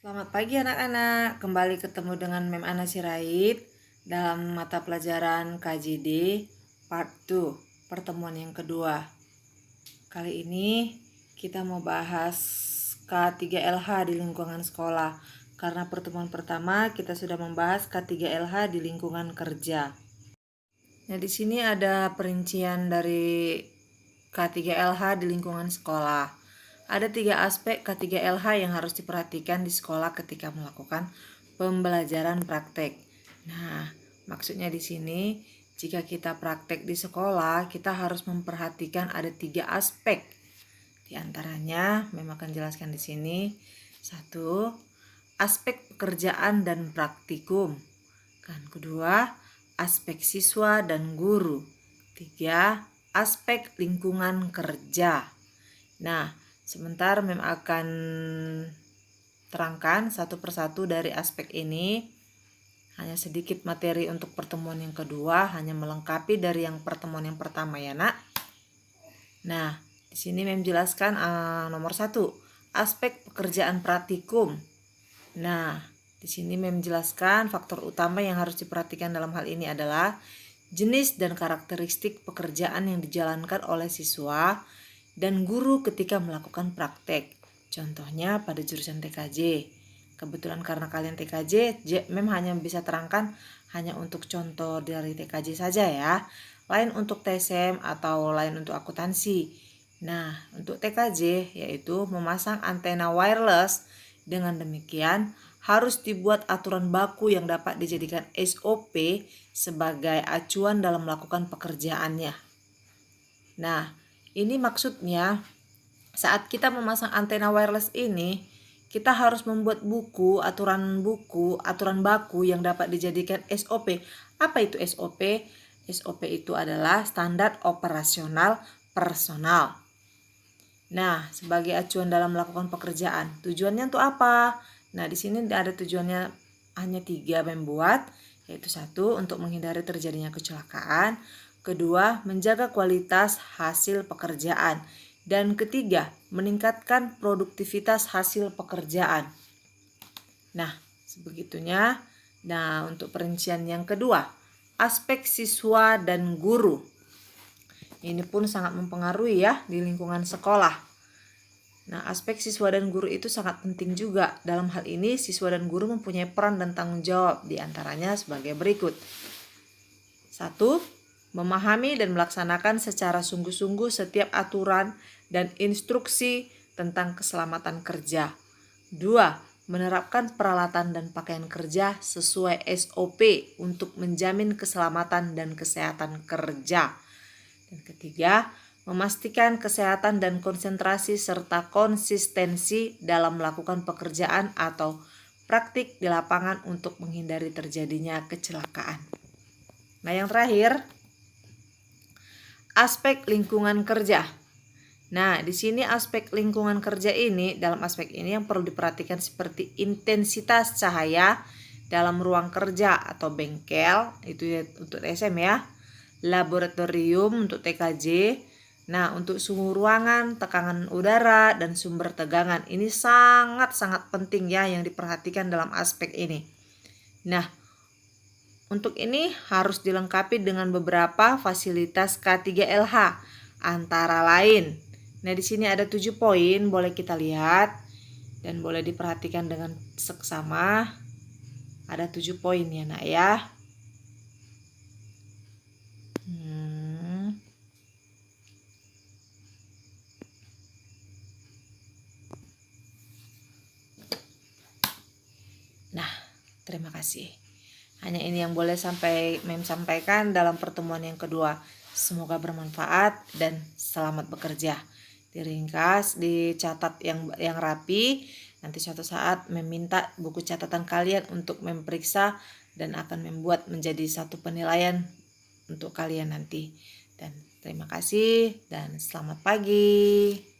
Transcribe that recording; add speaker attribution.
Speaker 1: Selamat pagi anak-anak, kembali ketemu dengan Mem Ana Sirait dalam mata pelajaran KJD Part 2, pertemuan yang kedua. Kali ini kita mau bahas K3LH di lingkungan sekolah. Karena pertemuan pertama kita sudah membahas K3LH di lingkungan kerja. Nah, di sini ada perincian dari K3LH di lingkungan sekolah. Ada 3 aspek K3LH yang harus diperhatikan di sekolah ketika melakukan pembelajaran praktek. Nah, maksudnya di sini jika kita praktek di sekolah, kita harus memperhatikan ada 3 aspek. Di antaranya, memang akan jelaskan di sini. 1. Aspek pekerjaan dan praktikum. Kedua, aspek siswa dan guru. 3. Aspek lingkungan kerja. Nah, sebentar Mem akan terangkan satu persatu dari aspek ini. Hanya sedikit materi untuk pertemuan yang kedua, hanya melengkapi dari yang pertemuan yang pertama ya nak. Nah, di sini Mem jelaskan nomor 1, aspek pekerjaan praktikum. Nah, di sini Mem jelaskan faktor utama yang harus diperhatikan dalam hal ini adalah jenis dan karakteristik pekerjaan yang dijalankan oleh siswa dan guru ketika melakukan praktek. Contohnya pada jurusan TKJ. Kebetulan karena kalian TKJ, Mem hanya bisa terangkan hanya untuk contoh dari TKJ saja ya. Lain untuk TSM atau lain untuk akuntansi. Nah, untuk TKJ yaitu memasang antena wireless. Dengan demikian, harus dibuat aturan baku yang dapat dijadikan SOP sebagai acuan dalam melakukan pekerjaannya. Nah, ini maksudnya saat kita memasang antena wireless ini, kita harus membuat aturan baku yang dapat dijadikan SOP. Apa itu SOP? SOP itu adalah standar operasional personal. Nah, sebagai acuan dalam melakukan pekerjaan. Tujuannya untuk apa? Nah, di sini ada tujuannya hanya 3 membuat, yaitu 1, untuk menghindari terjadinya kecelakaan. Kedua, menjaga kualitas hasil pekerjaan. Dan ketiga, meningkatkan produktivitas hasil pekerjaan. Nah, sebegitunya. Nah, untuk perincian yang kedua, aspek siswa dan guru. Ini pun sangat mempengaruhi ya di lingkungan sekolah. Nah, aspek siswa dan guru itu sangat penting juga. Dalam hal ini, siswa dan guru mempunyai peran dan tanggung jawab, di antaranya sebagai berikut. 1. Memahami dan melaksanakan secara sungguh-sungguh setiap aturan dan instruksi tentang keselamatan kerja. 2. Menerapkan peralatan dan pakaian kerja sesuai SOP untuk menjamin keselamatan dan kesehatan kerja. Dan ketiga, memastikan kesehatan dan konsentrasi serta konsistensi dalam melakukan pekerjaan atau praktik di lapangan untuk menghindari terjadinya kecelakaan. Nah, yang terakhir, aspek lingkungan kerja. Nah, di sini aspek lingkungan kerja ini, dalam aspek ini yang perlu diperhatikan seperti intensitas cahaya dalam ruang kerja atau bengkel, itu ya untuk SM ya. Laboratorium untuk TKJ. Nah, untuk suhu ruangan, tekanan udara, dan sumber tegangan. Ini sangat-sangat penting ya yang diperhatikan dalam aspek ini. Nah, untuk ini harus dilengkapi dengan beberapa fasilitas K3LH, antara lain. Nah, di sini ada 7 poin, boleh kita lihat dan boleh diperhatikan dengan seksama. Ada 7 poin ya nak ya. Nah, terima kasih. Hanya ini yang boleh Mem sampaikan dalam pertemuan yang kedua. Semoga bermanfaat dan selamat bekerja. Diringkas, dicatat yang rapi. Nanti suatu saat Mem minta buku catatan kalian untuk memeriksa dan akan membuat menjadi satu penilaian untuk kalian nanti. Dan terima kasih dan selamat pagi.